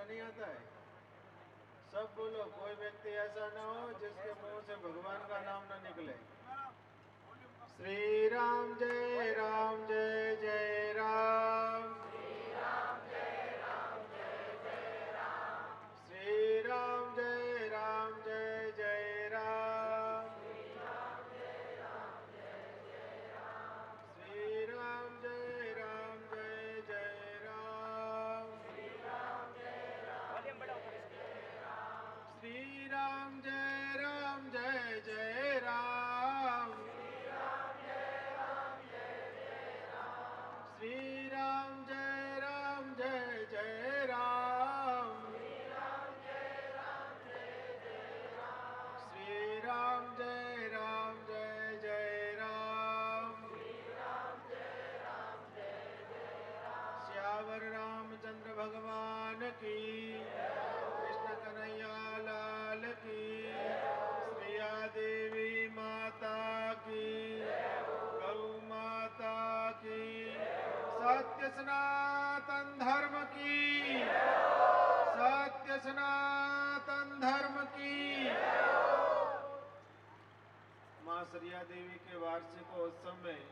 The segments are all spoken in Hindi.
बोलना नहीं आता है? सब बोलो, कोई व्यक्ति ऐसा ना हो जिसके मुंह से भगवान का नाम ना निकले। श्री राम जय जय राम। श्री राम जय जय राम। श्री राम जय जय राम। श्री राम जय जय राम। श्री राम जय जय राम। श्री राम जय जय राम। श्री राम जय जय राम। श्यावर रामचंद्र भगवान की, कृष्ण कन्हैया लाल की, श्रिया देवी माता की, गौ माता की, सत्य सनातन धर्म की, सत्य सनातन धर्म की। माँ श्रिया देवी के वार्षिक उत्सव में,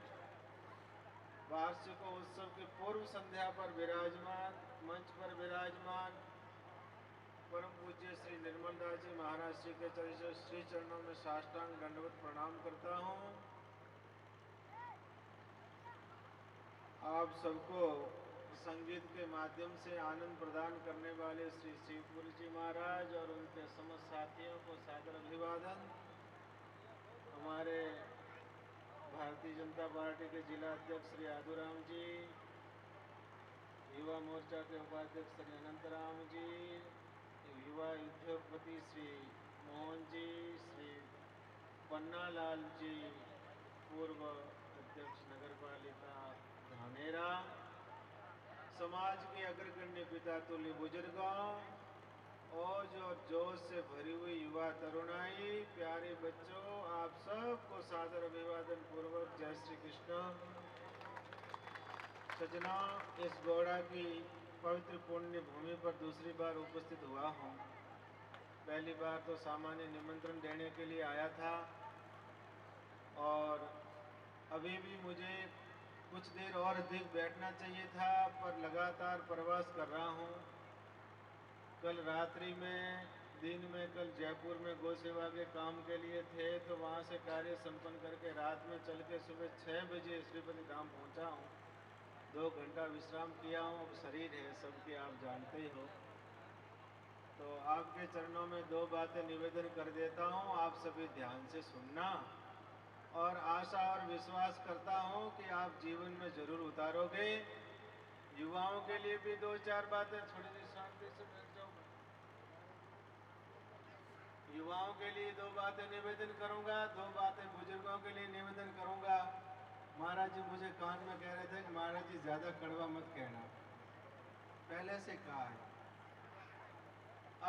वार्षिक उत्सव के पूर्व संध्या पर विराजमान, मंच पर विराजमान परम पूज्य श्री निर्मल दास जी महाराज श्री के श्री चरणों में साष्टांग दंडवत प्रणाम करता हूँ। आप सबको संगीत के माध्यम से आनंद प्रदान करने वाले श्री शिवपुरी जी महाराज और उनके समस्त साथियों को सादर अभिवादन। हमारे भारतीय जनता पार्टी के जिला अध्यक्ष श्री आदुराम जी, युवा मोर्चा के उपाध्यक्ष श्री अनंतराम जी, युवा उद्योगपति श्री मोहन जी, श्री पन्नालाल जी, पूर्व अध्यक्ष नगर पालिका धानेरा, समाज के अग्रगण्य पिता तुल्य बुजुर्गों और जो जोश से भरी हुई युवा तरुणाई, प्यारे बच्चों, आप सबको सादर अभिवादन पूर्वक जय श्री कृष्ण। सजना, इस गौड़ा की पवित्र पुण्य भूमि पर दूसरी बार उपस्थित हुआ हूँ। पहली बार तो सामान्य निमंत्रण देने के लिए आया था और अभी भी मुझे कुछ देर और अधिक बैठना चाहिए था, पर लगातार प्रवास कर रहा हूँ। कल रात्रि में, दिन में कल जयपुर में गौ सेवा के काम के लिए थे, तो वहाँ से कार्य संपन्न करके रात में चल के सुबह 6 बजे श्रीपति धाम पहुँचा हूँ। 2 घंटा विश्राम किया हूँ। अब शरीर है सबके, आप जानते ही हो। तो आपके चरणों में 2 बातें निवेदन कर देता हूँ, आप सभी ध्यान से सुनना, और आशा और विश्वास करता हूँ कि आप जीवन में जरूर उतारोगे। युवाओं के लिए भी 2-4 बातें, थोड़ी सी शांति से बैठ जाओ। युवाओं के लिए 2 बातें निवेदन करूंगा, 2 बातें बुजुर्गों के लिए निवेदन करूंगा। महाराज जी मुझे कान में कह रहे थे कि महाराज जी ज्यादा कड़वा मत कहना, पहले से कहा है।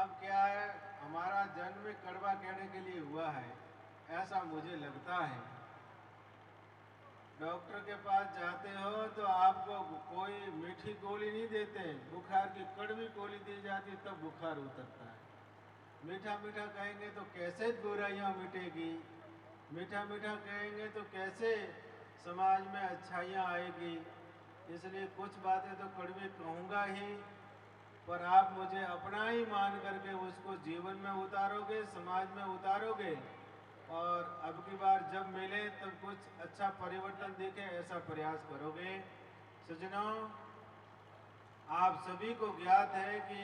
अब क्या है, हमारा जन्म कड़वा कहने के लिए हुआ है, ऐसा मुझे लगता है। डॉक्टर के पास जाते हो तो आपको कोई मीठी गोली नहीं देते, बुखार की कड़वी गोली दी जाती, तब बुखार उतरता है। मीठा मीठा कहेंगे तो कैसे बुराइयां मिटेगी, मीठा मीठा कहेंगे तो कैसे समाज में अच्छाइयाँ आएगी। इसलिए कुछ बातें तो कड़वी कहूँगा ही, पर आप मुझे अपना ही मान करके उसको जीवन में उतारोगे, समाज में उतारोगे, और अब की बार जब मिले तब कुछ अच्छा परिवर्तन दिखे, ऐसा प्रयास करोगे। सज्जनों, आप सभी को ज्ञात है कि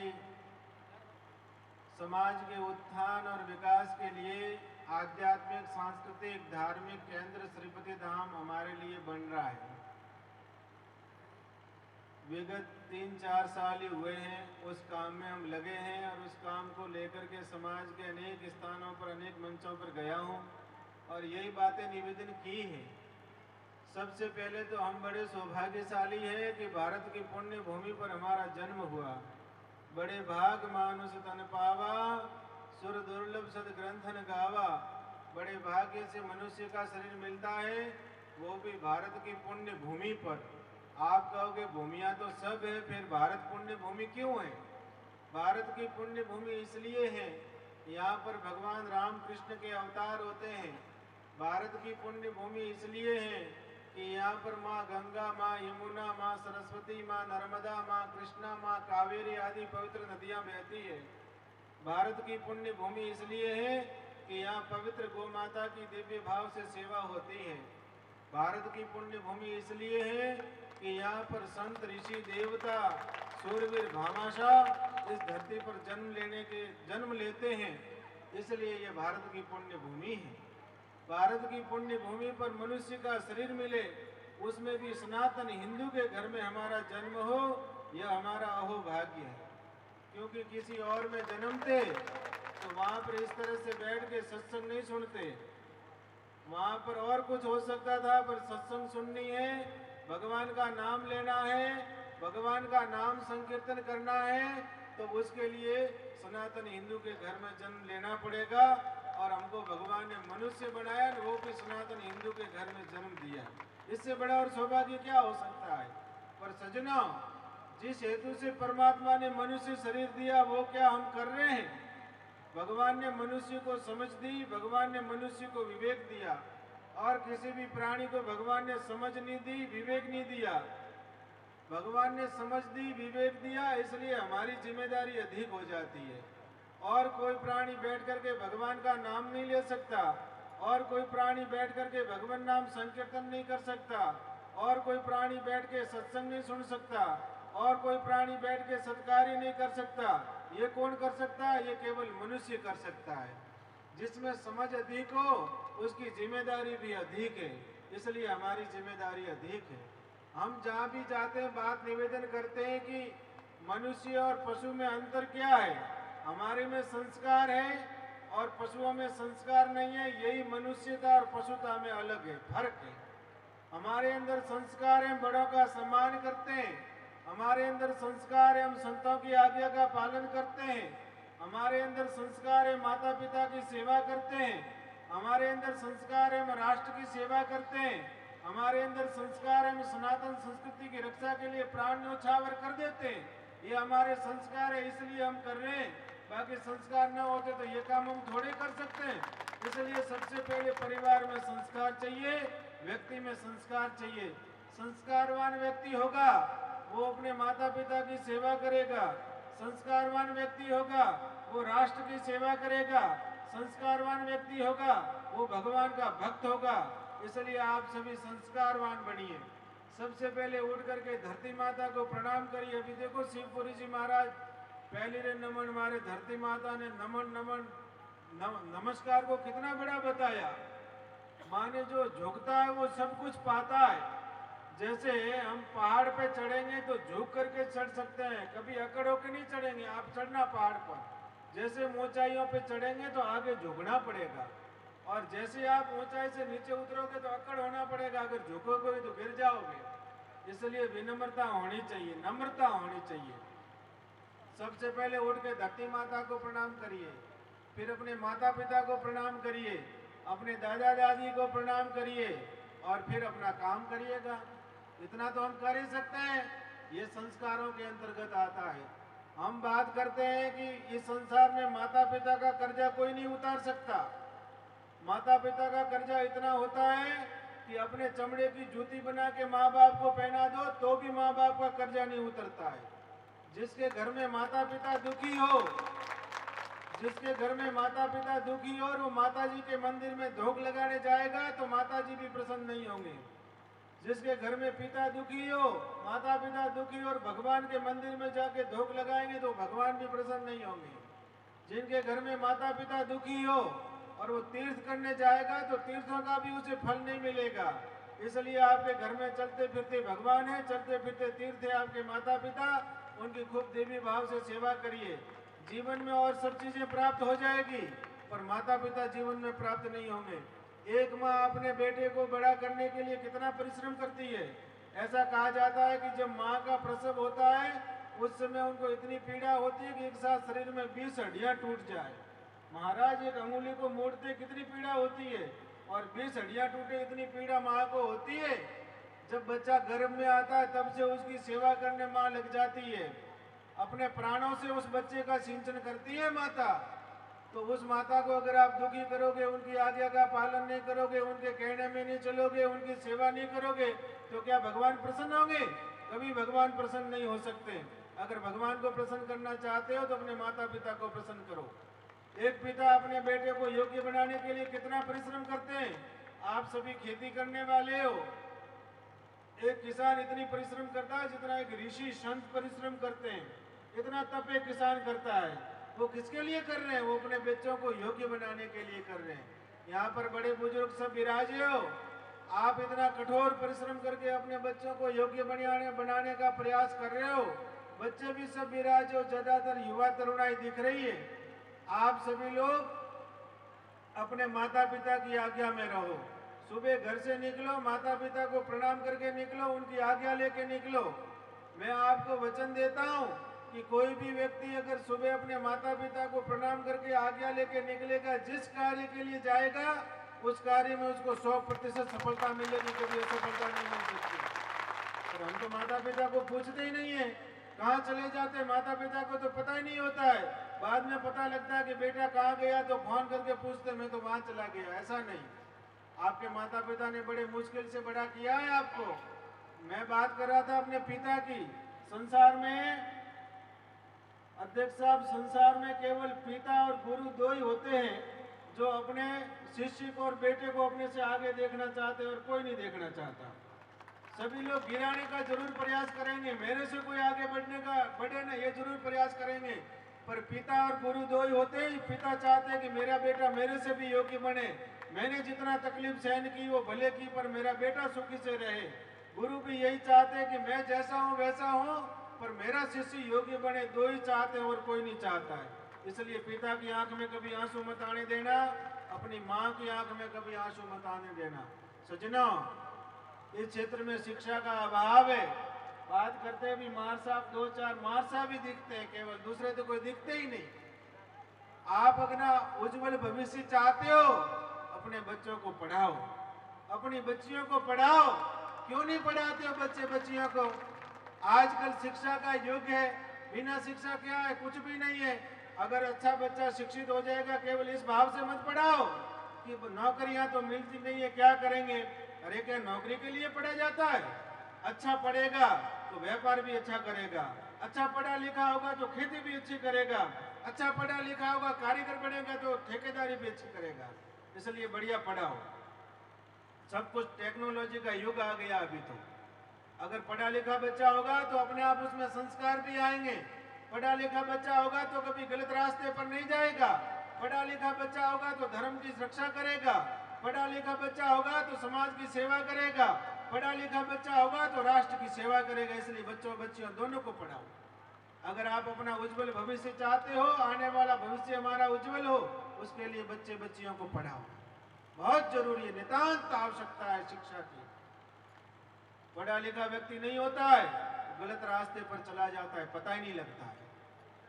समाज के उत्थान और विकास के लिए आध्यात्मिक, सांस्कृतिक, धार्मिक केंद्र श्रीपति धाम हमारे लिए बन रहा है। विगत 3-4 साल ही हुए हैं उस काम में हम लगे हैं, और उस काम को लेकर के समाज के अनेक स्थानों पर, अनेक मंचों पर गया हूं और यही बातें निवेदन की है। सबसे पहले तो हम बड़े सौभाग्यशाली हैं कि भारत की पुण्य भूमि पर हमारा जन्म हुआ। बड़े भाग मानुष तन पावा, सुर दुर्लभ सद ग्रंथन गावा। बड़े भाग्य से मनुष्य का शरीर मिलता है, वो भी भारत की पुण्य भूमि पर। आप कहोगे भूमियाँ तो सब है, फिर भारत पुण्य भूमि क्यों है? भारत की पुण्य भूमि इसलिए है, यहाँ पर भगवान राम कृष्ण के अवतार होते हैं। भारत की पुण्य भूमि इसलिए है कि यहाँ पर माँ गंगा, माँ यमुना, माँ सरस्वती, माँ नर्मदा, माँ कृष्णा, माँ कावेरी आदि पवित्र नदियाँ बहती है। भारत की पुण्य भूमि इसलिए है कि यहाँ पवित्र गौ माता की दिव्य भाव से सेवा होती है। भारत की पुण्य भूमि इसलिए है कि यहाँ पर संत ऋषि देवता सूरवीर भामाशाह इस धरती पर जन्म लेते हैं, इसलिए ये भारत की पुण्य भूमि है। भारत की पुण्य भूमि पर मनुष्य का शरीर मिले, उसमें भी सनातन हिंदू के घर में हमारा जन्म हो, यह हमारा अहोभाग्य है। क्योंकि किसी और में जन्मते तो वहाँ पर इस तरह से बैठ के सत्संग नहीं सुनते। वहाँ पर और कुछ हो सकता था, पर सत्संग सुननी है, भगवान का नाम लेना है, भगवान का नाम संकीर्तन करना है, तो उसके लिए सनातन हिंदू के घर में जन्म लेना पड़ेगा। और हमको भगवान ने मनुष्य बनाया, वो भी सनातन हिंदू के घर में जन्म दिया। इससे बड़ा और सौभाग्य क्या हो सकता है। पर सज्जनों, जिस हेतु से परमात्मा ने मनुष्य शरीर दिया, वो क्या हम कर रहे हैं? भगवान ने मनुष्य को समझ दी, भगवान ने मनुष्य को विवेक दिया, और किसी भी प्राणी को भगवान ने समझ नहीं दी, विवेक नहीं दिया। भगवान ने समझ दी, विवेक दिया, इसलिए हमारी जिम्मेदारी अधिक हो जाती है। और कोई प्राणी बैठ करके भगवान का नाम नहीं ले सकता, और कोई प्राणी बैठ करके भगवान नाम संकीर्तन नहीं कर सकता, और कोई प्राणी बैठ के सत्संग नहीं सुन सकता, और कोई प्राणी बैठ के सत्कार्य नहीं कर सकता। ये कौन कर सकता है? ये केवल मनुष्य कर सकता है। जिसमें समझ अधिक हो, उसकी जिम्मेदारी भी अधिक है, इसलिए हमारी जिम्मेदारी अधिक है। हम जहाँ भी जाते हैं बात निवेदन करते हैं कि मनुष्य और पशु में अंतर क्या है। हमारे में संस्कार है और पशुओं में संस्कार नहीं है, यही मनुष्यता और पशुता में अलग है, फर्क है। हमारे अंदर संस्कार है, बड़ों का सम्मान करते हैं। हमारे अंदर संस्कार है, हम संतों की आज्ञा का पालन करते हैं। हमारे अंदर संस्कार है, माता पिता की सेवा करते हैं। हमारे अंदर संस्कार है, हम राष्ट्र की सेवा करते हैं। हमारे अंदर संस्कार है, हम सनातन संस्कृति की रक्षा के लिए प्राण न्यौछावर कर देते हैं। ये हमारे संस्कार है, इसलिए हम कर रहे हैं। बाकी संस्कार न होते तो ये काम हम थोड़े कर सकते हैं। इसलिए सबसे पहले परिवार में संस्कार चाहिए, व्यक्ति में संस्कार चाहिए। संस्कारवान व्यक्ति होगा वो अपने माता पिता की सेवा करेगा। संस्कारवान व्यक्ति होगा वो राष्ट्र की सेवा करेगा। संस्कारवान व्यक्ति होगा वो भगवान का भक्त होगा। इसलिए आप सभी संस्कारवान बनिए। सबसे पहले उठ करके धरती माता को प्रणाम करिए। अभी देखो शिवपुरी जी महाराज पहले रे नमन मारे, धरती माता ने नमन नमन नमस्कार को कितना बड़ा बताया। माने जो झुकता है वो सब कुछ पाता है। जैसे हम पहाड़ पे चढ़ेंगे तो झुक करके चढ़ सकते हैं, कभी अकड़ होकर नहीं चढ़ेंगे। आप चढ़ना पहाड़ पर, जैसे ऊंचाइयों पे चढ़ेंगे तो आगे झुकना पड़ेगा, और जैसे आप ऊंचाई से नीचे उतरोगे तो अकड़ होना पड़ेगा। अगर झुकोगे तो गिर जाओगे। इसलिए विनम्रता होनी चाहिए, नम्रता होनी चाहिए। सबसे पहले उठ के धरती माता को प्रणाम करिए, फिर अपने माता पिता को प्रणाम करिए, अपने दादा दादी को प्रणाम करिए, और फिर अपना काम करिएगा। इतना तो हम कर ही सकते हैं। ये संस्कारों के अंतर्गत आता है। हम बात करते हैं कि इस संसार में माता पिता का कर्जा कोई नहीं उतार सकता। माता पिता का कर्जा इतना होता है कि अपने चमड़े की जूती बना के माँ बाप को पहना दो तो भी माँ बाप का कर्जा नहीं उतरता है। जिसके घर में माता पिता दुखी हो, जिसके घर में माता पिता दुखी हो और वो माता जी के मंदिर में धोख लगाने जाएगा तो माता जी भी प्रसन्न नहीं होंगे। जिसके घर में पिता दुखी हो, माता पिता दुखी और भगवान के मंदिर में जाके धोख लगाएंगे तो भगवान भी प्रसन्न नहीं होंगे। जिनके घर में माता पिता दुखी हो और वो तीर्थ करने जाएगा तो तीर्थों का भी उसे फल नहीं मिलेगा। इसलिए आपके घर में चलते फिरते भगवान है, चलते फिरते तीर्थ है आपके माता पिता, उनकी खूब देवी भाव से सेवा करिए। जीवन में और सब चीजें प्राप्त हो जाएगी, पर माता पिता जीवन में प्राप्त नहीं होंगे। एक माँ अपने बेटे को बड़ा करने के लिए कितना परिश्रम करती है। ऐसा कहा जाता है कि जब माँ का प्रसव होता है उस समय उनको इतनी पीड़ा होती है कि एक साथ शरीर में 20 हड्डियां टूट जाए। महाराज एक अंगुली को मोड़ते कितनी पीड़ा होती है, और 20 हड्डियां टूटे इतनी पीड़ा माँ को होती है। जब बच्चा गर्भ में आता है तब से उसकी सेवा करने माँ लग जाती है। अपने प्राणों से उस बच्चे का सिंचन करती है माता। तो उस माता को अगर आप दुखी करोगे, उनकी आज्ञा का पालन नहीं करोगे, उनके कहने में नहीं चलोगे, उनकी सेवा नहीं करोगे, तो क्या भगवान प्रसन्न होंगे? कभी भगवान प्रसन्न नहीं हो सकते। अगर भगवान को प्रसन्न करना चाहते हो तो अपने माता पिता को प्रसन्न करो। एक पिता अपने बेटे को योग्य बनाने के लिए कितना परिश्रम करते हैं। आप सभी खेती करने वाले हो। एक किसान इतनी परिश्रम करता है जितना एक ऋषि संत परिश्रम करते हैं। इतना तप एक किसान करता है। वो किसके लिए कर रहे हैं? वो अपने बच्चों को योग्य बनाने के लिए कर रहे हैं। यहाँ पर बड़े बुजुर्ग सब विराजे हो। आप इतना कठोर परिश्रम करके अपने बच्चों को योग्य बनाने का प्रयास कर रहे हो। बच्चे भी सब विराजे हो, ज्यादातर युवा तरुणाई दिख रही है। आप सभी लोग अपने माता पिता की आज्ञा में रहो। सुबह घर से निकलो, माता पिता को प्रणाम करके निकलो, उनकी आज्ञा लेके निकलो। मैं आपको वचन देता हूँ कि कोई भी व्यक्ति अगर सुबह अपने माता पिता को प्रणाम करके आज्ञा लेके निकलेगा, जिस कार्य के लिए जाएगा उस कार्य में उसको 100% सफलता मिलेगी, कभी असफलता नहीं मिल सकती। पर हम तो माता पिता को पूछते ही नहीं है, कहाँ चले जाते। माता पिता को तो पता ही नहीं होता है। बाद में पता लगता है कि बेटा कहाँ गया, तो फोन करके पूछते मैं तो वहां चला गया। ऐसा नहीं, आपके माता पिता ने बड़े मुश्किल से बड़ा किया है आपको। मैं बात कर रहा था अपने पिता की। संसार में अध्यक्ष साहब, संसार में केवल पिता और गुरु दो ही होते हैं जो अपने शिष्य को और बेटे को अपने से आगे देखना चाहते हैं, और कोई नहीं देखना चाहता। सभी लोग गिराने का जरूर प्रयास करेंगे, मेरे से कोई आगे बढ़े ना, ये जरूर प्रयास करेंगे। पर पिता और गुरु दो ही होते हैं। पिता चाहते हैं कि मेरा बेटा मेरे से भी योग्य बने। मैंने जितना तकलीफ सहन की वो भले की, पर मेरा बेटा सुखी से रहे। गुरु भी यही चाहते हैं कि मैं जैसा हूँ वैसा हूँ, पर मेरा शिष्य योग्य बने। दो ही चाहते हैं और कोई नहीं चाहता है। इसलिए पिता की आंख में कभी आंसू मत आने देना, अपनी माँ की आंख में कभी आंसू मत आने देना। सज्जनों, इस क्षेत्र में शिक्षा का अभाव है। बात करते हैं भी मार साहब, 2-4 मार साहब ही दिखते हैं केवल, दूसरे तो कोई दिखते ही नहीं। आप अपना उज्जवल भविष्य चाहते हो, अपने बच्चों को पढ़ाओ, अपनी बच्चियों को पढ़ाओ। क्यों नहीं पढ़ाते हो बच्चे बच्चियों को? आजकल शिक्षा का युग है। बिना शिक्षा क्या है? कुछ भी नहीं है। अगर अच्छा बच्चा शिक्षित हो जाएगा, केवल इस भाव से मत पढ़ाओ कि नौकरियां तो मिलती नहीं है, क्या करेंगे। अरे क्या नौकरी के लिए पढ़ा जाता है? अच्छा पढ़ेगा तो व्यापार भी अच्छा करेगा, अच्छा पढ़ा लिखा होगा तो खेती भी अच्छी करेगा, अच्छा पढ़ा लिखा होगा कारीगर बनेगा तो ठेकेदारी भी अच्छी करेगा। इसलिए बढ़िया पढ़ाओ। सब कुछ टेक्नोलॉजी का युग आ गया अभी तो। अगर पढ़ा लिखा बच्चा होगा तो अपने आप उसमें संस्कार भी आएंगे। पढ़ा लिखा बच्चा होगा तो कभी गलत रास्ते पर नहीं जाएगा। पढ़ा लिखा बच्चा होगा तो धर्म की रक्षा करेगा। पढ़ा लिखा बच्चा होगा तो समाज की सेवा करेगा। पढ़ा लिखा बच्चा होगा तो राष्ट्र की सेवा करेगा। इसलिए बच्चों बच्चियों दोनों को पढ़ाओ। अगर आप अपना उज्जवल भविष्य चाहते हो, आने वाला भविष्य हमारा उज्जवल हो, उसके लिए बच्चे बच्चियों को पढ़ाओ। बहुत जरूरी है, नितांत आवश्यकता है शिक्षा की। पढ़ा लिखा व्यक्ति नहीं होता है, गलत रास्ते पर चला जाता है, पता ही नहीं लगता है।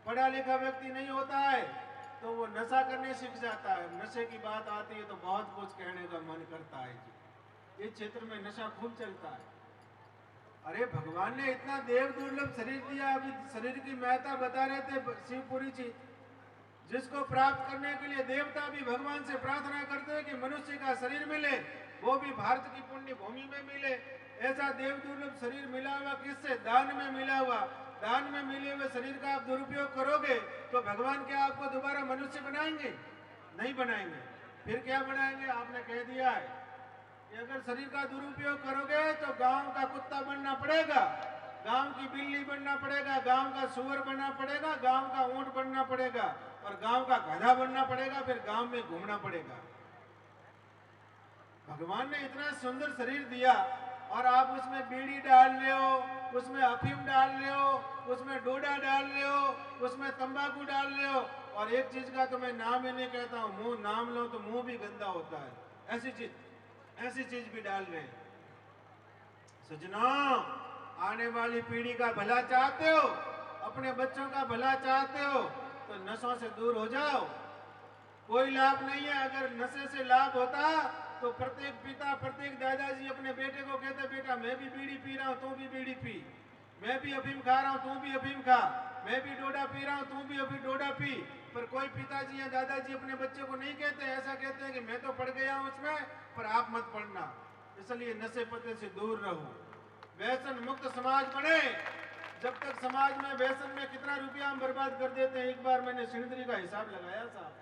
पढ़ा लिखा व्यक्ति नहीं होता है तो वो नशा करने सीख जाता है। नशे की बात आती है तो बहुत कुछ कहने का मन करता है जी। इस क्षेत्र में नशा खूब चलता है। अरे भगवान ने इतना देव दुर्लभ शरीर दिया। अभी शरीर की महत्ता बता रहे थे शिवपुरी जी। जिसको प्राप्त करने के लिए देवता भी भगवान से प्रार्थना करते हैं कि मनुष्य का शरीर मिले, वो भी भारत की पुण्य भूमि में मिले। ऐसा देव दुर्लभ शरीर मिला हुआ किससे? दान में मिला हुआ। दान में मिले हुए शरीर का आप दुरुपयोग करोगे तो भगवान क्या आपको दोबारा मनुष्य बनाएंगे? नहीं बनाएंगे। फिर क्या बनाएंगे? आपने कह दिया है कि अगर शरीर का दुरुपयोग करोगे तो गांव का कुत्ता बनना पड़ेगा, गांव की बिल्ली बनना पड़ेगा, गांव का सुअर बनना पड़ेगा, गांव का ऊंट बनना पड़ेगा, और गांव का गधा बनना पड़ेगा, फिर गांव में घूमना पड़ेगा। भगवान ने इतना सुंदर शरीर दिया और आप उसमें बीड़ी डाल रहे हो, उसमें अफीम डाल रहे हो, उसमें डोडा डाल रहे हो, उसमें तंबाकू डाल रहे हो। और एक चीज का तो मैं नाम ही नहीं कहता हूँ, मुंह नाम लो तो मुंह भी गंदा होता है। ऐसी चीज भी डाल रहे हैं। सज्जनों, आने वाली पीढ़ी का भला चाहते हो, अपने बच्चों का भला चाहते हो, तो नशों से दूर हो जाओ। कोई लाभ नहीं है। अगर नशे से लाभ होता तो प्रत्येक पिता, प्रत्येक दादाजी अपने बेटे को कहते, बेटा मैं भी बीड़ी पी रहा हूँ, तू भी बीड़ी पी। मैं भी अफीम खा रहा हूँ, तू भी अफीम खा। मैं भी डोडा पी रहा हूं, तू भी अभी डोडा पी। पर कोई पिताजी या दादाजी अपने बच्चे को नहीं कहते, ऐसा कहते हैं कि मैं तो पड़ गया हूं इसमें, पर आप मत पढ़ना। इसलिए नशे पते से दूर रहो, व्यसन मुक्त समाज बने। जब तक समाज में व्यसन में कितना रुपया हम बर्बाद कर देते हैं। एक बार मैंने सिणधरी का हिसाब लगाया साहब,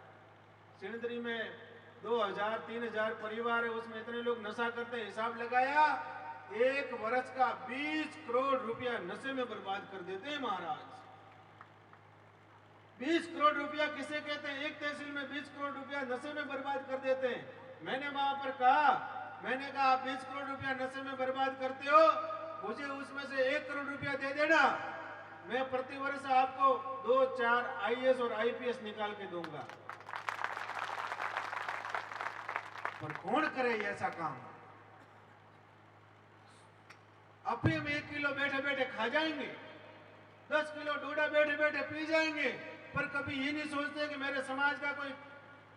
सिणधरी में 2000-3000 परिवार है, उसमें इतने लोग नशा करते हैं। हिसाब लगाया, एक वर्ष का 20 करोड़ रुपया नशे में बर्बाद कर देते हैं महाराज। 20 करोड़ रुपया किसे कहते हैं? एक तहसील में 20 करोड़ रुपया नशे में बर्बाद कर देते हैं। मैंने वहां पर कहा, मैंने कहा आप 20 करोड़ रुपया नशे में बर्बाद करते हो, मुझे उसमें से 1 करोड़ रुपया दे देना, मैं प्रति वर्ष आपको 2-4 IAS और IPS निकाल के दूंगा। पर कौन करे ऐसा काम? अफीम 1 किलो बैठे बैठे खा जाएंगे, 10 किलो डोडा बैठे बैठे पी जाएंगे, पर कभी ये नहीं सोचते कि मेरे समाज का कोई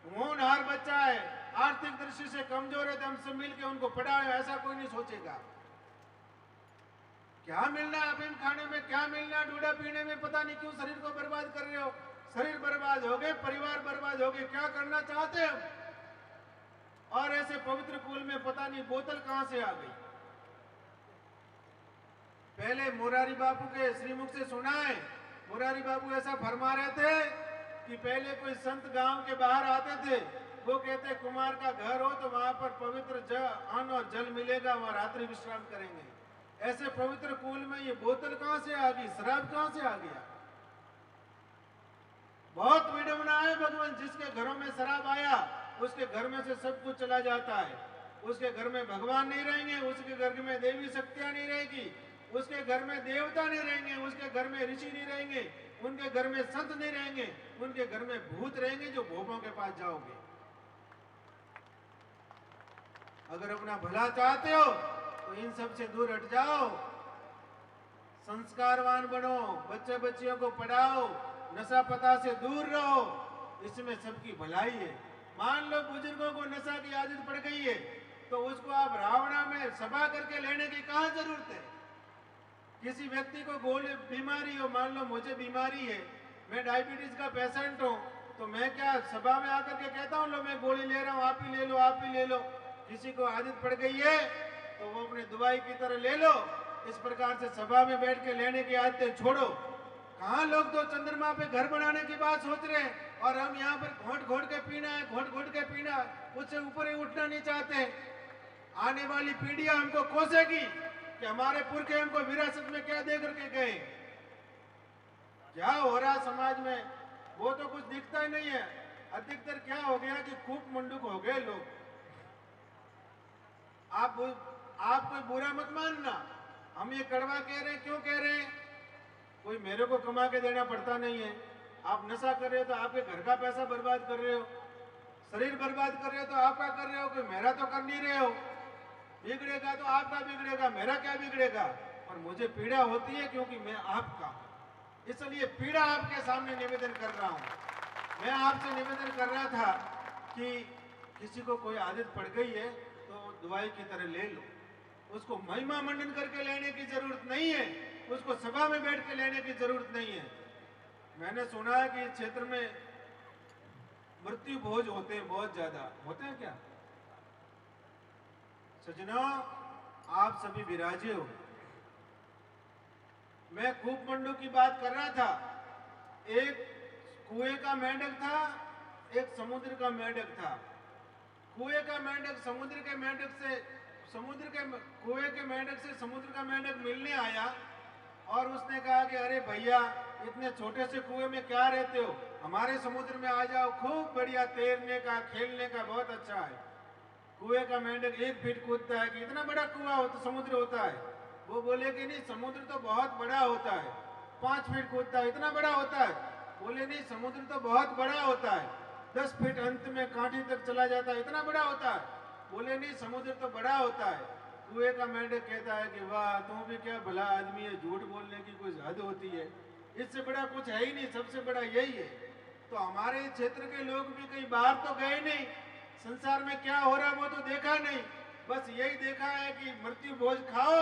होनहार बच्चा है, आर्थिक दृष्टि से कमजोर है, तो हम सब मिलकर उनको पढ़ाएं। ऐसा कोई नहीं सोचेगा। क्या मिलना है अफीम खाने में, क्या मिलना है डोडा पीने में? पता नहीं क्यों शरीर को बर्बाद कर रहे हो। शरीर बर्बाद हो गए, परिवार बर्बाद हो गए, क्या करना चाहते हो? और ऐसे पवित्र कुल में पता नहीं बोतल कहां से आ गई। पहले मोरारी बापू के श्रीमुख से सुना है, मोरारी बापू ऐसा फरमा रहे थे कि पहले कोई संत गांव के बाहर आते थे, वो कहते कुमार का घर हो तो वहां पर पवित्र अन्न और जल मिलेगा, वहां रात्रि विश्राम करेंगे। ऐसे पवित्र कुल में ये बोतल कहां से आ गई, शराब कहां से आ गया? बहुत विडंबना है भगवान। जिसके घरों में शराब आया उसके घर में से सब कुछ चला जाता है। उसके घर में भगवान नहीं रहेंगे, उसके घर में देवी शक्तियां नहीं रहेगी, उसके घर में देवता नहीं रहेंगे, उसके घर में ऋषि नहीं रहेंगे, उनके घर में संत नहीं रहेंगे, उनके घर में भूत रहेंगे जो भोपों के पास जाओगे। अगर अपना भला चाहते हो तो इन सब से दूर हट जाओ, संस्कारवान बनो, बच्चे बच्चियों को पढ़ाओ, नशा पता से दूर रहो, इसमें सबकी भलाई है। मान लो बुजुर्गों को नशा की आदत पड़ गई है, तो उसको आप रावणा में सभा करके लेने की कहां जरूरत है? किसी व्यक्ति को गोली बीमारी हो, मान लो मुझे बीमारी है, मैं डायबिटीज का पेशेंट हूं, तो मैं क्या सभा में आकर के कहता हूं लो मैं गोली ले रहा हूं, आप ही ले लो, आप ही ले लो। किसी को आदत पड़ गई है तो वो अपनी दवाई की तरह ले लो। इस प्रकार से सभा में बैठ के लेने की आदतें छोड़ो। कहाँ लोग तो चंद्रमा पे घर बनाने की बात सोच रहे हैं, और हम यहाँ पर घोट घोट के पीना है, घोट घोट के पीना है, उससे ऊपर ही उठना नहीं चाहते। आने वाली पीढ़ियां हमको कोसेगी कि हमारे पुरखे हमको विरासत में क्या दे करके गए। क्या हो रहा समाज में वो तो कुछ दिखता ही नहीं है। अधिकतर क्या हो गया कि खूब मंडूक हो गए लोग। आप कोई बुरा मत मानना, हम ये कड़वा कह रहे हैं, क्यों कह रहे हैं? कोई मेरे को कमा के देना पड़ता नहीं है। आप नशा कर रहे हो तो आपके घर का पैसा बर्बाद कर रहे हो, शरीर बर्बाद कर रहे हो तो आपका कर रहे हो, कोई मेरा तो कर नहीं रहे हो। बिगड़ेगा तो आपका बिगड़ेगा, मेरा क्या बिगड़ेगा? और मुझे पीड़ा होती है क्योंकि मैं आपका हूं, इसलिए पीड़ा आपके सामने निवेदन कर रहा हूं। मैं आपसे निवेदन कर रहा था कि किसी को कोई आदत पड़ गई है तो दवाई की तरह ले लो, उसको महिमा मंडन करके लेने की जरूरत नहीं है, उसको सभा में बैठ के लेने की जरूरत नहीं है। मैंने सुना है कि इस क्षेत्र में मृत्यु भोज होते हैं, बहुत ज्यादा होते हैं। क्या सज्जनों, आप सभी विराजे हो। मैं खूब मंडू की बात कर रहा था। एक कुएं का मेंढक था, एक समुद्र का मेंढक था। कुएं का मेंढक समुद्र के मेंढक से, कुएं के मेंढक से समुद्र का मेंढक मिलने आया और उसने कहा कि अरे भैया, इतने छोटे से कुएं में क्या रहते हो, हमारे समुद्र में आ जाओ, खूब बढ़िया तैरने का खेलने का बहुत अच्छा है। कुएं का मेंढक 1 फीट कूदता है कि इतना बड़ा कुआं हो तो समुद्र होता है। वो बोले कि नहीं, समुद्र तो बहुत बड़ा होता है। 5 फीट कूदता है, इतना बड़ा होता है। बोले नहीं, समुद्र तो बहुत बड़ा होता है, 10 फीट अंत में कांटे तक चला जाता है, इतना बड़ा होता है। बोले नहीं, समुद्र तो बड़ा होता है। कुएं का मेंढक कहता है कि वाह, तुम भी क्या भला आदमी है, झूठ बोलने की कोई हद होती है, इससे बड़ा कुछ है ही नहीं, सबसे बड़ा यही है। तो हमारे क्षेत्र के लोग भी कहीं बाहर तो गए नहीं, संसार में क्या हो रहा है वो तो देखा नहीं, बस यही देखा है कि मृत्यु भोज खाओ